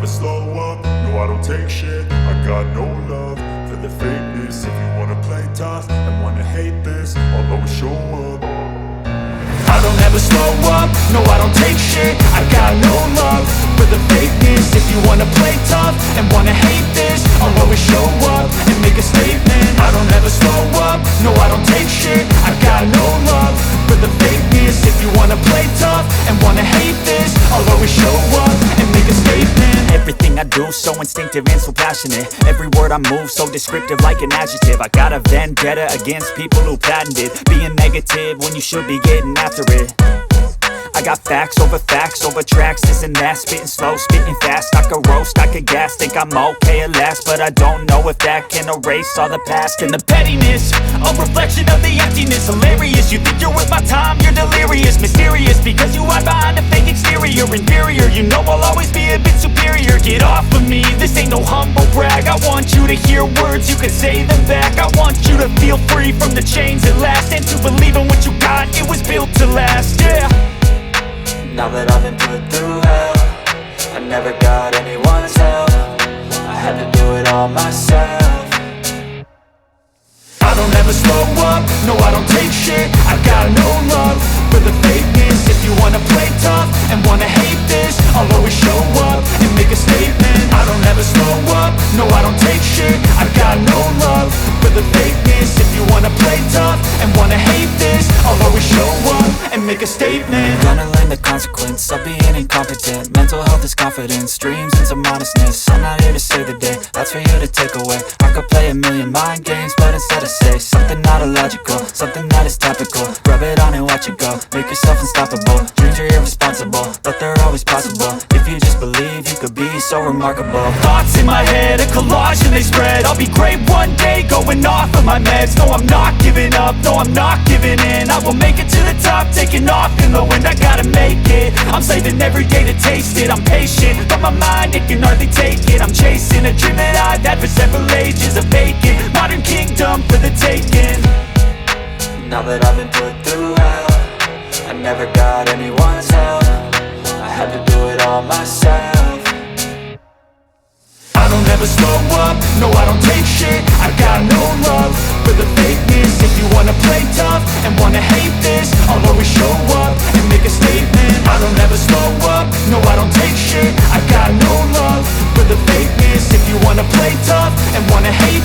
slow up, no I don't take shit. I got no love for the fakeness. If you wanna play tough and wanna hate this, I'll always show up. I don't ever slow up, no I don't take shit. I got no love for the fakeness. If you wanna play tough and wanna hate this, I'll always show up and make a statement. I don't ever slow up, no I don't take shit. I got no love for the fakeness. If you wanna play tough and wanna hate this, I'll always show up and make a statement. Everything I do so instinctive and so passionate. Every word I move so descriptive like an adjective. I got a vendetta against people who patented being negative when you should be getting after it. I got facts over tracks, this and that. Spitting slow, spitting fast, I could roast, I could gas. Think I'm okay at last, but I don't know if that can erase all the past. And the pettiness, a reflection of the emptiness. Hilarious, you think you're worth my time, you're delirious. Mysterious, because you hide behind a fake exterior. Inferior, you know I'll always be a bit superior. Get off of me, this ain't no humble brag. I want you to hear words, you can say them back. I want you to feel free from the chains at last, and to believe in what you got, it was built to last, yeah. Now that I've been put through hell, I never got anyone's help. I had to do it all myself. I don't ever slow up, no I don't take shit. I got no love for the fakeness. If you wanna play tough and wanna hate this, I'll always show up and make a statement. I don't ever slow up, no I don't take shit. I got no love for the fakeness. If you wanna play tough and wanna hate this, I'll always show up and make a statement. Gonna learn the consequence of being incompetent. Mental health is confidence, dreams and some honestness. I'm not here to save the day, that's for you to take away. I could play a million mind games, but instead I say something not illogical, something that is topical. Rub it on and watch it go, make yourself unstoppable. Dreams are irresponsible, but they're always possible. If you just believe, you could be so remarkable. Thoughts in my head, a collage and they spread. I'll be great one day, going off of my meds. No, I'm not giving up, no, I'm not giving in. I will make it to the top, taking off in the wind. I gotta make it, I'm saving every day to taste it. I'm patient, but my mind, it can hardly take it. I'm chasing a dream that I've had for several ages. A vacant, modern kingdom for the taking. Now that I've been put through hell, I never got anyone's help. I had to do it all myself. I don't ever slow up, no I don't take shit. I got no love for the fakeness. If you wanna play tough and wanna hate this, I'll always show up and make a statement. I don't ever slow up, no I don't take shit. I got no love for the fakeness. If you wanna play tough and wanna hate